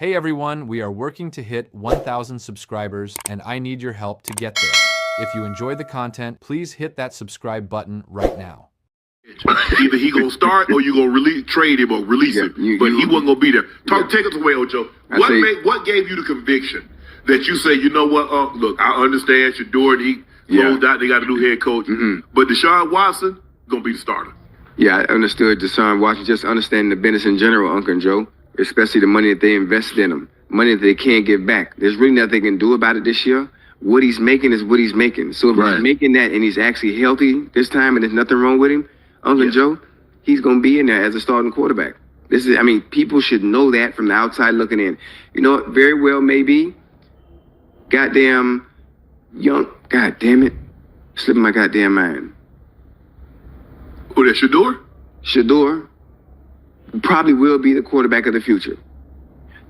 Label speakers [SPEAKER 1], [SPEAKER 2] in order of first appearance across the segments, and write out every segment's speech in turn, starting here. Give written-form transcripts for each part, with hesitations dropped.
[SPEAKER 1] Hey everyone, we are working to hit 1,000 subscribers and I need your help to get there. If you enjoy the content, please hit that subscribe button right now.
[SPEAKER 2] Either he gonna start or you gonna trade him or release him, but he wasn't gonna be there. Take us away, Ocho. What gave you the conviction that you say, you know what? Look, I understand Shedeur, he closed out. They got a new head coach, but Deshaun Watson gonna be the starter.
[SPEAKER 3] Yeah, I understood Deshaun Watson. Just understanding the business in general, Uncle Joe, especially the money that they invested in him, money that they can't get back. There's really nothing they can do about it this year. What he's making is what he's making. So if he's making that and he's actually healthy this time and there's nothing wrong with him, Uncle Joe, he's going to be in there as a starting quarterback. People should know that from the outside looking in. You know, very well maybe. Goddamn young, God damn it, slipping my goddamn mind.
[SPEAKER 2] Who that, Shedeur?
[SPEAKER 3] Shedeur probably will be the quarterback of the future.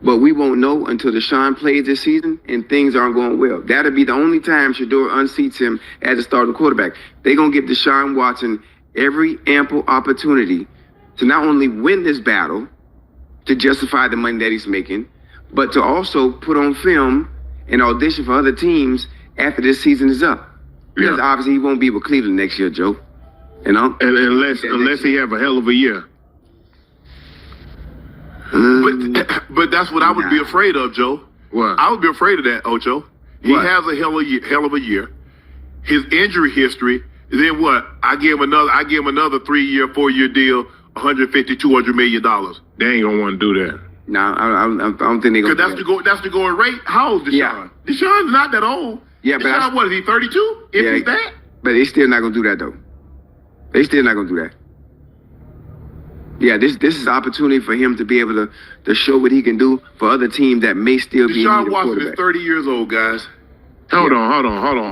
[SPEAKER 3] But we won't know until Deshaun plays this season and things aren't going well. That'll be the only time Shedeur unseats him as a starting quarterback. They're going to give Deshaun Watson every ample opportunity to not only win this battle, to justify the money that he's making, but to also put on film and audition for other teams after this season is up. Because obviously he won't be with Cleveland next year, Joe. You know?
[SPEAKER 4] And unless he have a hell of a year.
[SPEAKER 2] But that's what I would be afraid of, Joe.
[SPEAKER 4] What?
[SPEAKER 2] I would be afraid of that, Ocho. He has a hell of a year. His injury history. Then what? I give him another 3-year, 4-year deal, $150, $200 million.
[SPEAKER 4] They ain't gonna want to do that.
[SPEAKER 3] No, I don't think they're gonna.
[SPEAKER 2] Because that's the going rate. How old is Deshaun?
[SPEAKER 3] Yeah.
[SPEAKER 2] Deshaun's not that old.
[SPEAKER 3] Yeah, but
[SPEAKER 2] Deshaun, what is he? 32? If he's that.
[SPEAKER 3] But they still not gonna do that though. They still not gonna do that. Yeah, this is opportunity for him to be able to show what he can do for other teams that may still be in need of
[SPEAKER 2] Deshaun Watson is 30 years old, guys.
[SPEAKER 4] Hold on,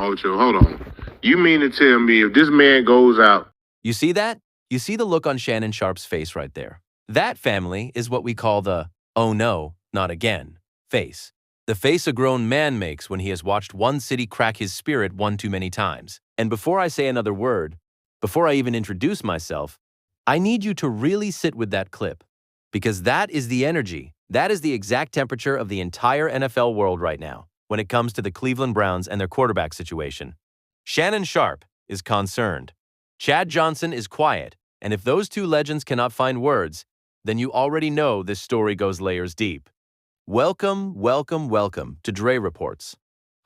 [SPEAKER 4] Ocho, hold on. You mean to tell me if this man goes out...
[SPEAKER 5] You see that? You see the look on Shannon Sharpe's face right there? That, family, is what we call the, oh no, not again, face. The face a grown man makes when he has watched one city crack his spirit one too many times. And before I say another word, before I even introduce myself, I need you to really sit with that clip. Because that is the energy, that is the exact temperature of the entire NFL world right now when it comes to the Cleveland Browns and their quarterback situation. Shannon Sharpe is concerned. Chad Johnson is quiet, and if those two legends cannot find words, then you already know this story goes layers deep. Welcome, welcome, welcome to Dre Reports.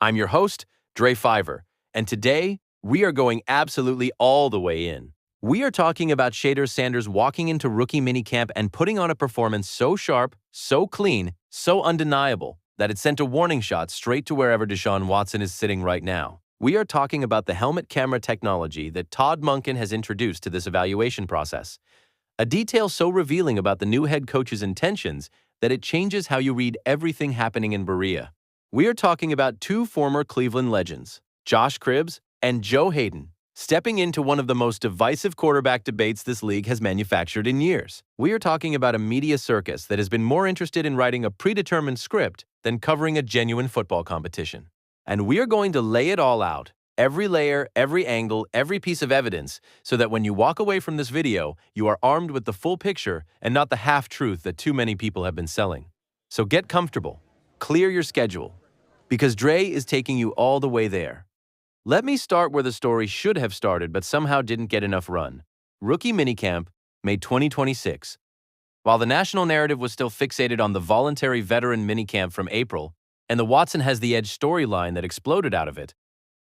[SPEAKER 5] I'm your host, Dre Fiver, and today we are going absolutely all the way in. We are talking about Shedeur Sanders walking into rookie minicamp and putting on a performance so sharp, so clean, so undeniable that it sent a warning shot straight to wherever Deshaun Watson is sitting right now. We are talking about the helmet camera technology that Todd Monken has introduced to this evaluation process. A detail so revealing about the new head coach's intentions that it changes how you read everything happening in Berea. We are talking about two former Cleveland legends, Josh Cribbs and Joe Hayden, stepping into one of the most divisive quarterback debates this league has manufactured in years. We are talking about a media circus that has been more interested in writing a predetermined script than covering a genuine football competition. And we are going to lay it all out, every layer, every angle, every piece of evidence, so that when you walk away from this video, you are armed with the full picture and not the half-truth that too many people have been selling. So get comfortable, clear your schedule, because Dre is taking you all the way there. Let me start where the story should have started but somehow didn't get enough run. Rookie minicamp, May 2026. While the national narrative was still fixated on the voluntary veteran minicamp from April, and the Watson has the edge storyline that exploded out of it,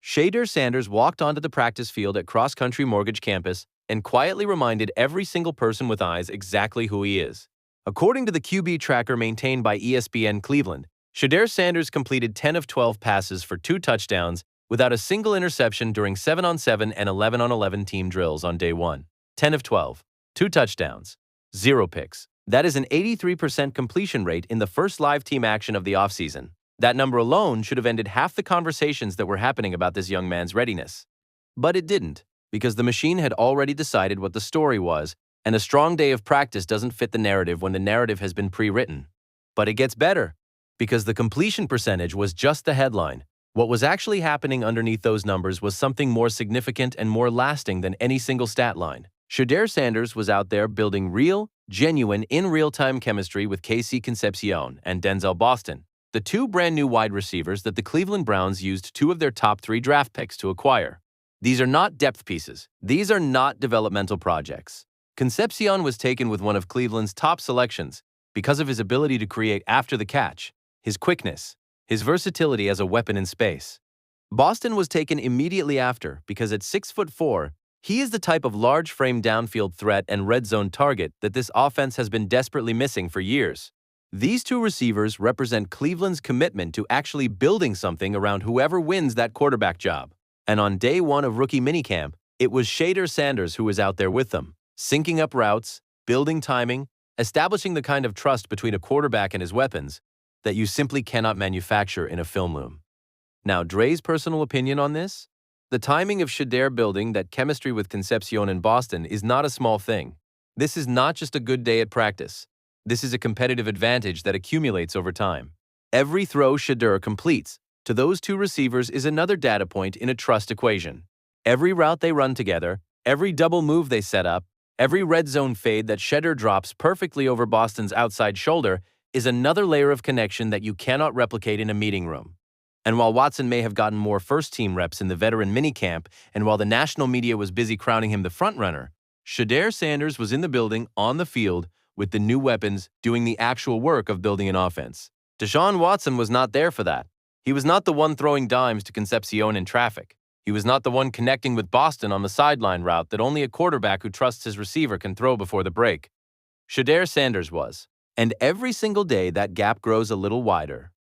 [SPEAKER 5] Shedeur Sanders walked onto the practice field at Cross Country Mortgage Campus and quietly reminded every single person with eyes exactly who he is. According to the QB tracker maintained by ESPN Cleveland, Shedeur Sanders completed 10 of 12 passes for 2 touchdowns without a single interception during 7-on-7 and 11-on-11 team drills on day 1. 10 of 12, 2 touchdowns, 0 picks. That is an 83% completion rate in the first live team action of the offseason. That number alone should have ended half the conversations that were happening about this young man's readiness. But it didn't, because the machine had already decided what the story was, and a strong day of practice doesn't fit the narrative when the narrative has been pre-written. But it gets better, because the completion percentage was just the headline. What was actually happening underneath those numbers was something more significant and more lasting than any single stat line. Shedeur Sanders was out there building real, genuine, in real-time chemistry with Casey Concepcion and Denzel Boston, the two brand-new wide receivers that the Cleveland Browns used 2 of their top 3 draft picks to acquire. These are not depth pieces. These are not developmental projects. Concepcion was taken with one of Cleveland's top selections because of his ability to create after the catch, his quickness, his versatility as a weapon in space. Boston was taken immediately after because at 6'4", he is the type of large-frame downfield threat and red zone target that this offense has been desperately missing for years. These 2 receivers represent Cleveland's commitment to actually building something around whoever wins that quarterback job. And on day 1 of rookie minicamp, it was Shedeur Sanders who was out there with them, syncing up routes, building timing, establishing the kind of trust between a quarterback and his weapons that you simply cannot manufacture in a film room. Now, Dre's personal opinion on this? The timing of Shedeur building that chemistry with Concepcion in Boston is not a small thing. This is not just a good day at practice. This is a competitive advantage that accumulates over time. Every throw Shedeur completes to those 2 receivers is another data point in a trust equation. Every route they run together, every double move they set up, every red zone fade that Shedeur drops perfectly over Boston's outside shoulder is another layer of connection that you cannot replicate in a meeting room. And while Watson may have gotten more first-team reps in the veteran minicamp, and while the national media was busy crowning him the frontrunner, Shedeur Sanders was in the building, on the field, with the new weapons, doing the actual work of building an offense. Deshaun Watson was not there for that. He was not the one throwing dimes to Concepcion in traffic. He was not the one connecting with Boston on the sideline route that only a quarterback who trusts his receiver can throw before the break. Shedeur Sanders was. And every single day that gap grows a little wider.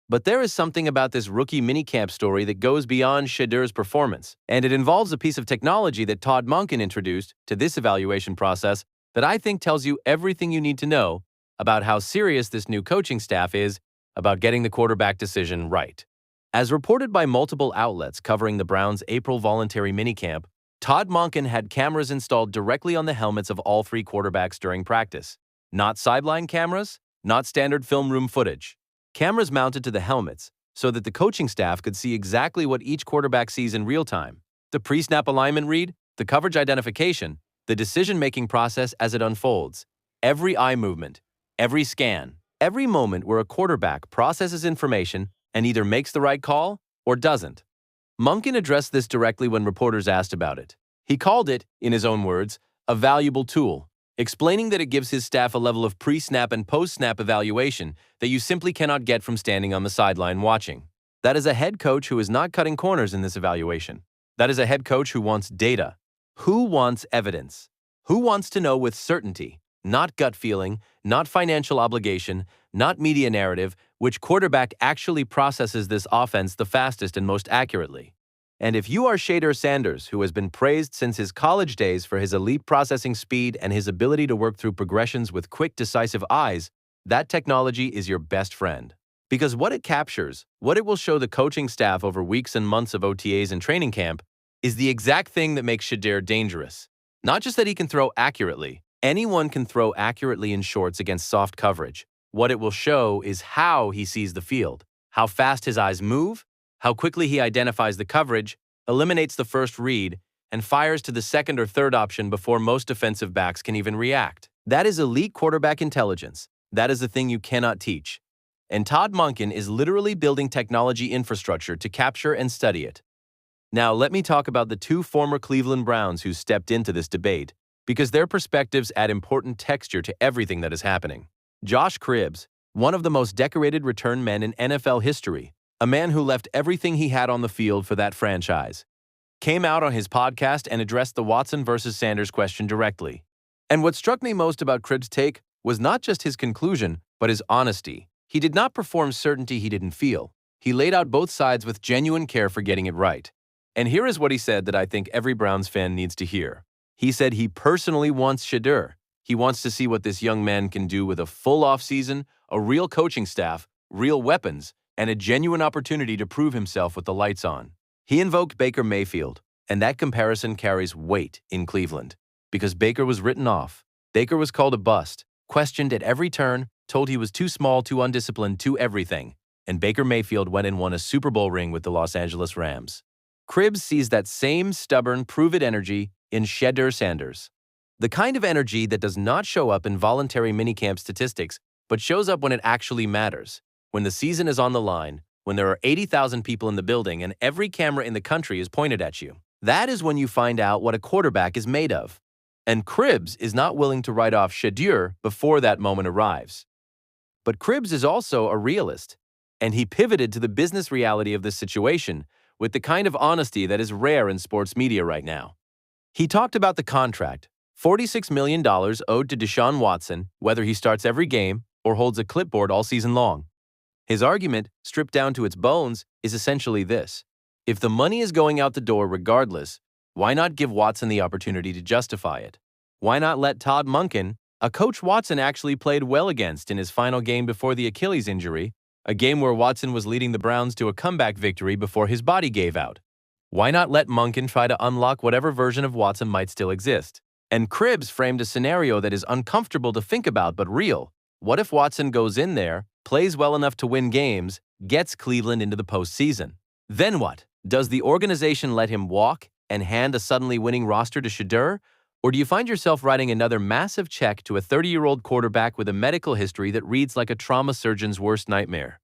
[SPEAKER 5] But there is something about this rookie minicamp story that goes beyond Shedeur's performance, and it involves a piece of technology that Todd Monken introduced to this evaluation process that I think tells you everything you need to know about how serious this new coaching staff is about getting the quarterback decision right. As reported by multiple outlets covering the Browns' April voluntary minicamp, Todd Monken had cameras installed directly on the helmets of all 3 quarterbacks during practice. Not sideline cameras, not standard film room footage. Cameras mounted to the helmets so that the coaching staff could see exactly what each quarterback sees in real time. The pre-snap alignment read, the coverage identification, the decision-making process as it unfolds, every eye movement, every scan, every moment where a quarterback processes information and either makes the right call or doesn't. Monken addressed this directly when reporters asked about it. He called it, in his own words, a valuable tool, explaining that it gives his staff a level of pre-snap and post-snap evaluation that you simply cannot get from standing on the sideline watching. That is a head coach who is not cutting corners in this evaluation. That is a head coach who wants data. Who wants evidence? Who wants to know with certainty, not gut feeling, not financial obligation, not media narrative, which quarterback actually processes this offense the fastest and most accurately? And if you are Shedeur Sanders, who has been praised since his college days for his elite processing speed and his ability to work through progressions with quick, decisive eyes, that technology is your best friend. Because what it captures, what it will show the coaching staff over weeks and months of OTAs and training camp, is the exact thing that makes Shedeur dangerous. Not just that he can throw accurately. Anyone can throw accurately in shorts against soft coverage. What it will show is how he sees the field, how fast his eyes move, how quickly he identifies the coverage, eliminates the first read, and fires to the second or third option before most defensive backs can even react. That is elite quarterback intelligence. That is the thing you cannot teach. And Todd Monken is literally building technology infrastructure to capture and study it. Now, let me talk about the 2 former Cleveland Browns who stepped into this debate, because their perspectives add important texture to everything that is happening. Josh Cribbs, one of the most decorated return men in NFL history, a man who left everything he had on the field for that franchise, came out on his podcast and addressed the Watson versus Sanders question directly. And what struck me most about Cribbs' take was not just his conclusion, but his honesty. He did not perform certainty he didn't feel. He laid out both sides with genuine care for getting it right. And here is what he said that I think every Browns fan needs to hear. He said he personally wants Shedeur. He wants to see what this young man can do with a full offseason, a real coaching staff, real weapons, and a genuine opportunity to prove himself with the lights on. He invoked Baker Mayfield, and that comparison carries weight in Cleveland, because Baker was written off. Baker was called a bust, questioned at every turn, told he was too small, too undisciplined, too everything, and Baker Mayfield went and won a Super Bowl ring with the Los Angeles Rams. Cribbs sees that same stubborn, prove-it energy in Shedeur Sanders. The kind of energy that does not show up in voluntary minicamp statistics, but shows up when it actually matters. When the season is on the line, when there are 80,000 people in the building and every camera in the country is pointed at you. That is when you find out what a quarterback is made of. And Cribbs is not willing to write off Shedeur before that moment arrives. But Cribbs is also a realist, and he pivoted to the business reality of this situation with the kind of honesty that is rare in sports media right now. He talked about the contract, $46 million owed to Deshaun Watson, whether he starts every game or holds a clipboard all season long. His argument, stripped down to its bones, is essentially this. If the money is going out the door regardless, why not give Watson the opportunity to justify it? Why not let Todd Monken, a coach Watson actually played well against in his final game before the Achilles injury, a game where Watson was leading the Browns to a comeback victory before his body gave out? Why not let Monken try to unlock whatever version of Watson might still exist? And Cribbs framed a scenario that is uncomfortable to think about but real. What if Watson goes in there, plays well enough to win games, gets Cleveland into the postseason? Then what? Does the organization let him walk and hand a suddenly winning roster to Shedeur? Or do you find yourself writing another massive check to a 30-year-old quarterback with a medical history that reads like a trauma surgeon's worst nightmare?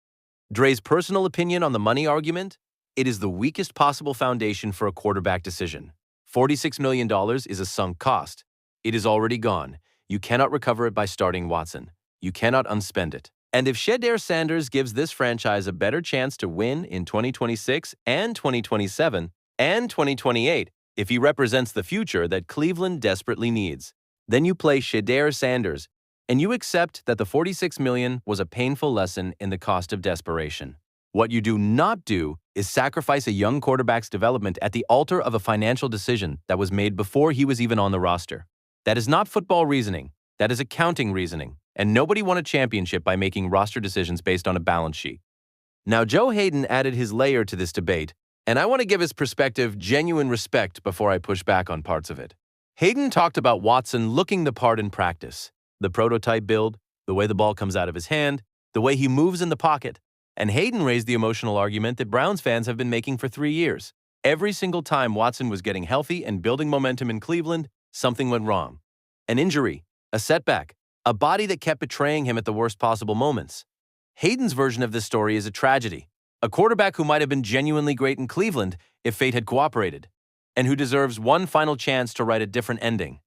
[SPEAKER 5] Dre's personal opinion on the money argument? It is the weakest possible foundation for a quarterback decision. $46 million is a sunk cost. It is already gone. You cannot recover it by starting Watson. You cannot unspend it. And if Shedeur Sanders gives this franchise a better chance to win in 2026 and 2027 and 2028, if he represents the future that Cleveland desperately needs, then you play Shedeur Sanders and you accept that the $46 million was a painful lesson in the cost of desperation. What you do not do is sacrifice a young quarterback's development at the altar of a financial decision that was made before he was even on the roster. That is not football reasoning. That is accounting reasoning. And nobody won a championship by making roster decisions based on a balance sheet. Now, Joe Hayden added his layer to this debate, and I want to give his perspective genuine respect before I push back on parts of it. Hayden talked about Watson looking the part in practice, the prototype build, the way the ball comes out of his hand, the way he moves in the pocket, and Hayden raised the emotional argument that Browns fans have been making for 3 years. Every single time Watson was getting healthy and building momentum in Cleveland, something went wrong. An injury, a setback, a body that kept betraying him at the worst possible moments. Hayden's version of this story is a tragedy. A quarterback who might have been genuinely great in Cleveland if fate had cooperated, and who deserves one final chance to write a different ending.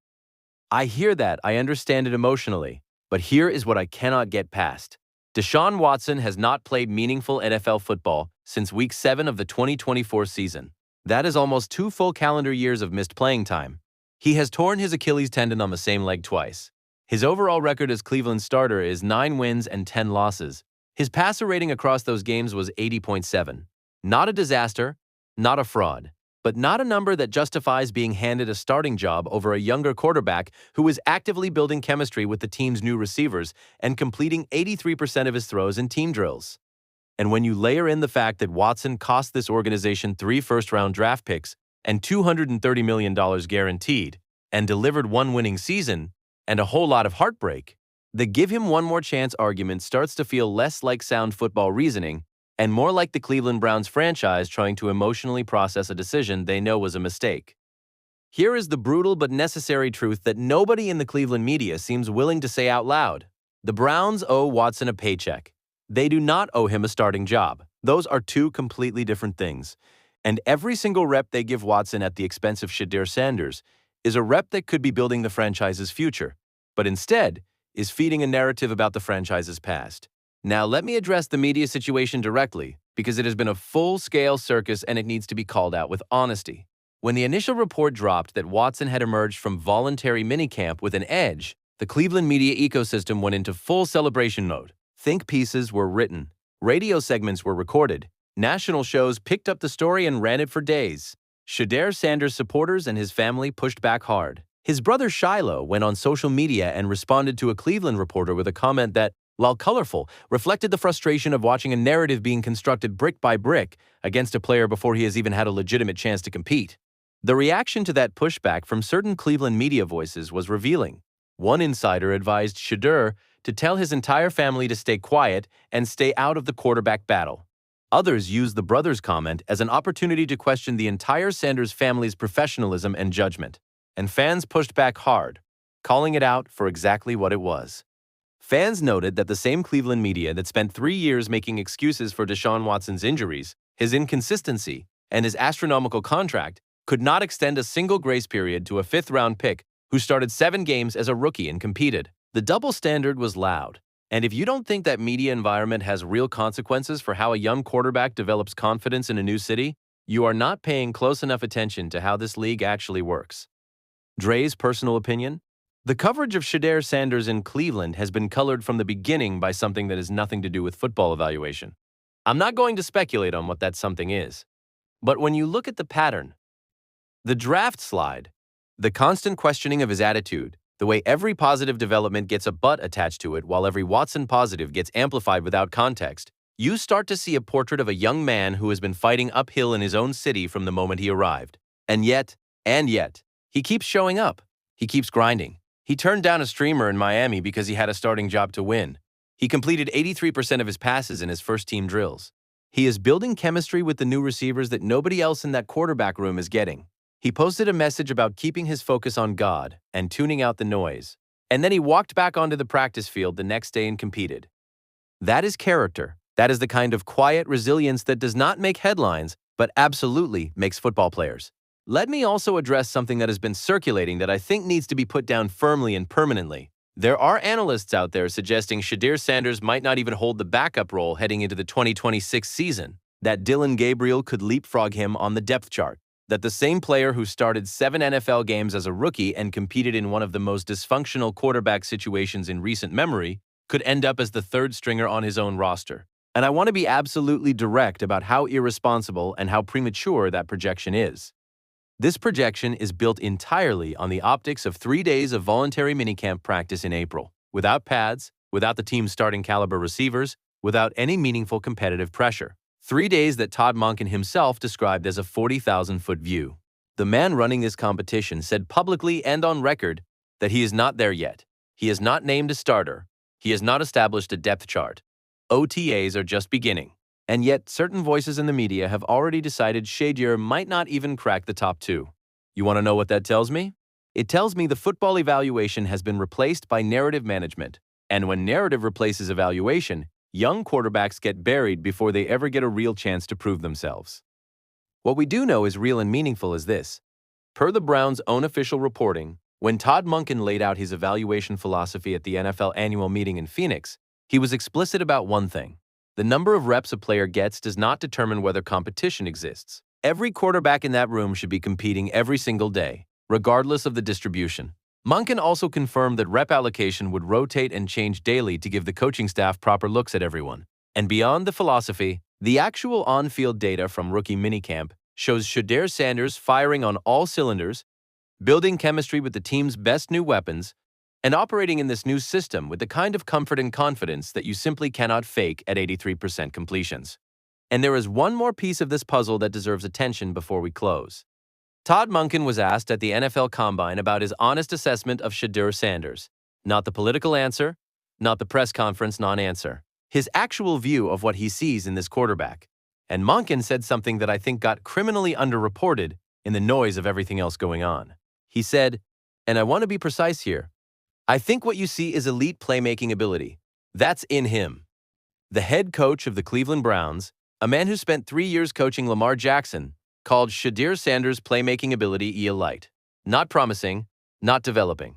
[SPEAKER 5] I hear that, I understand it emotionally, but here is what I cannot get past. Deshaun Watson has not played meaningful NFL football since Week 7 of the 2024 season. That is almost 2 full calendar years of missed playing time. He has torn his Achilles tendon on the same leg twice. His overall record as Cleveland's starter is 9 wins and 10 losses. His passer rating across those games was 80.7. Not a disaster, not a fraud, but not a number that justifies being handed a starting job over a younger quarterback who is actively building chemistry with the team's new receivers and completing 83% of his throws in team drills. And when you layer in the fact that Watson cost this organization 3 first-round draft picks and $230 million guaranteed, and delivered 1 winning season, and a whole lot of heartbreak, the give him one more chance argument starts to feel less like sound football reasoning and more like the Cleveland Browns franchise trying to emotionally process a decision they know was a mistake. Here is the brutal but necessary truth that nobody in the Cleveland media seems willing to say out loud. The Browns owe Watson a paycheck. They do not owe him a starting job. Those are 2 completely different things. And every single rep they give Watson at the expense of Shedeur Sanders is a rep that could be building the franchise's future, but instead is feeding a narrative about the franchise's past. Now, let me address the media situation directly, because it has been a full-scale circus and it needs to be called out with honesty. When the initial report dropped that Watson had emerged from voluntary minicamp with an edge, the Cleveland media ecosystem went into full celebration mode. Think pieces were written, radio segments were recorded, national shows picked up the story and ran it for days. Shedeur Sanders supporters and his family pushed back hard. His brother Shiloh went on social media and responded to a Cleveland reporter with a comment that, while colorful, reflected the frustration of watching a narrative being constructed brick by brick against a player before he has even had a legitimate chance to compete. The reaction to that pushback from certain Cleveland media voices was revealing. One insider advised Shedeur to tell his entire family to stay quiet and stay out of the quarterback battle. Others used the brother's comment as an opportunity to question the entire Sanders family's professionalism and judgment. and fans pushed back hard, calling it out for exactly what it was. Fans noted that the same Cleveland media that spent 3 years making excuses for Deshaun Watson's injuries, his inconsistency, and his astronomical contract could not extend a single grace period to a fifth-round pick who started 7 games as a rookie and competed. The double standard was loud, and if you don't think that media environment has real consequences for how a young quarterback develops confidence in a new city, you are not paying close enough attention to how this league actually works. Dre's personal opinion? The coverage of Shedeur Sanders in Cleveland has been colored from the beginning by something that has nothing to do with football evaluation. I'm not going to speculate on what that something is. But when you look at the pattern, the draft slide, the constant questioning of his attitude, the way every positive development gets a but attached to it while every Watson positive gets amplified without context, you start to see a portrait of a young man who has been fighting uphill in his own city from the moment he arrived. And yet, he keeps showing up. He keeps grinding. He turned down a streamer in Miami because he had a starting job to win. He completed 83% of his passes in his first-team drills. He is building chemistry with the new receivers that nobody else in that quarterback room is getting. He posted a message about keeping his focus on God and tuning out the noise. And then he walked back onto the practice field the next day and competed. That is character. That is the kind of quiet resilience that does not make headlines, but absolutely makes football players. Let me also address something that has been circulating that I think needs to be put down firmly and permanently. There are analysts out there suggesting Shedeur Sanders might not even hold the backup role heading into the 2026 season, that Dillon Gabriel could leapfrog him on the depth chart, that the same player who started 7 NFL games as a rookie and competed in one of the most dysfunctional quarterback situations in recent memory could end up as the third stringer on his own roster. And I want to be absolutely direct about how irresponsible and how premature that projection is. This projection is built entirely on the optics of 3 days of voluntary minicamp practice in April, without pads, without the team's starting caliber receivers, without any meaningful competitive pressure. 3 days that Todd Monken himself described as a 40,000-foot view. The man running this competition said publicly and on record that he is not there yet. He has not named a starter. He has not established a depth chart. OTAs are just beginning. And yet, certain voices in the media have already decided Shedeur might not even crack the top 2. You want to know what that tells me? It tells me the football evaluation has been replaced by narrative management. And when narrative replaces evaluation, young quarterbacks get buried before they ever get a real chance to prove themselves. What we do know is real and meaningful is this. Per the Browns' own official reporting, when Todd Monken laid out his evaluation philosophy at the NFL annual meeting in Phoenix, he was explicit about one thing. The number of reps a player gets does not determine whether competition exists. Every quarterback in that room should be competing every single day, regardless of the distribution. Monken also confirmed that rep allocation would rotate and change daily to give the coaching staff proper looks at everyone. And beyond the philosophy, the actual on-field data from rookie minicamp shows Shedeur Sanders firing on all cylinders, building chemistry with the team's best new weapons, and operating in this new system with the kind of comfort and confidence that you simply cannot fake at 83% completions. And there is one more piece of this puzzle that deserves attention before we close. Todd Monken was asked at the NFL Combine about his honest assessment of Shedeur Sanders. Not the political answer, not the press conference non-answer. His actual view of what he sees in this quarterback. And Monken said something that I think got criminally underreported in the noise of everything else going on. He said, and I want to be precise here, I think what you see is elite playmaking ability. That's in him. The head coach of the Cleveland Browns, a man who spent 3 years coaching Lamar Jackson, called Shedeur Sanders' playmaking ability elite. Not promising, not developing.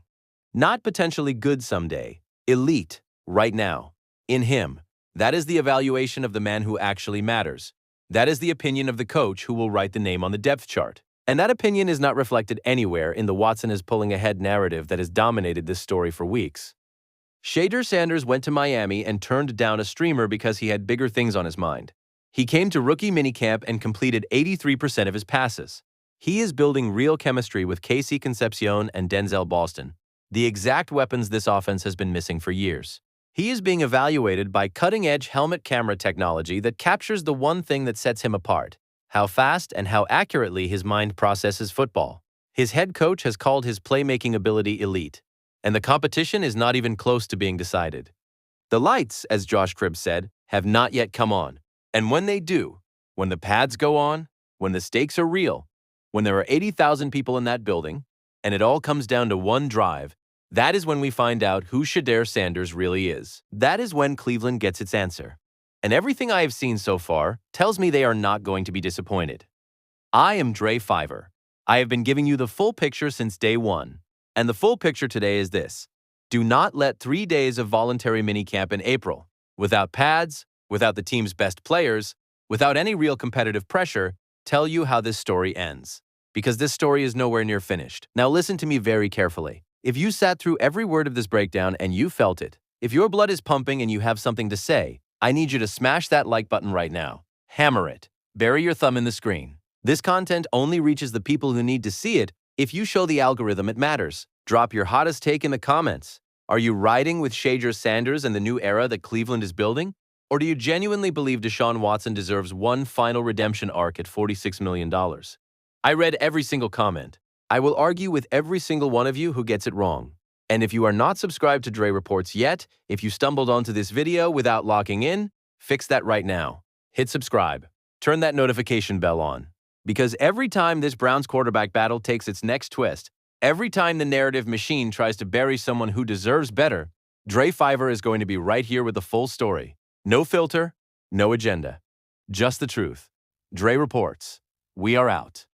[SPEAKER 5] Not potentially good someday. Elite, right now. In him. That is the evaluation of the man who actually matters. That is the opinion of the coach who will write the name on the depth chart. And that opinion is not reflected anywhere in the Watson is pulling ahead narrative that has dominated this story for weeks. Shedeur Sanders went to Miami and turned down a streamer because he had bigger things on his mind. He came to rookie minicamp and completed 83% of his passes. He is building real chemistry with Casey Concepcion and Denzel Boston, the exact weapons this offense has been missing for years. He is being evaluated by cutting-edge helmet camera technology that captures the one thing that sets him apart. How fast and how accurately his mind processes football. His head coach has called his playmaking ability elite, and the competition is not even close to being decided. The lights, as Josh Cribbs said, have not yet come on, and when they do, when the pads go on, when the stakes are real, when there are 80,000 people in that building, and it all comes down to one drive. That is when we find out who Shedeur Sanders really is. That is when Cleveland gets its answer. And everything I have seen so far tells me they are not going to be disappointed. I am Dre Fiver. I have been giving you the full picture since day one. And the full picture today is this. Do not let 3 days of voluntary minicamp in April, without pads, without the team's best players, without any real competitive pressure, tell you how this story ends. Because this story is nowhere near finished. Now listen to me very carefully. If you sat through every word of this breakdown and you felt it, if your blood is pumping and you have something to say, I need you to smash that like button right now. Hammer it. Bury your thumb in the screen. This content only reaches the people who need to see it if you show the algorithm it matters. Drop your hottest take in the comments. Are you riding with Shedeur Sanders and the new era that Cleveland is building? Or do you genuinely believe Deshaun Watson deserves one final redemption arc at $46 million? I read every single comment. I will argue with every single one of you who gets it wrong. And if you are not subscribed to Dre Reports yet, if you stumbled onto this video without locking in, fix that right now. Hit subscribe. Turn that notification bell on. Because every time this Browns quarterback battle takes its next twist, every time the narrative machine tries to bury someone who deserves better, Dre Fiver is going to be right here with the full story. No filter, no agenda. Just the truth. Dre Reports. We are out.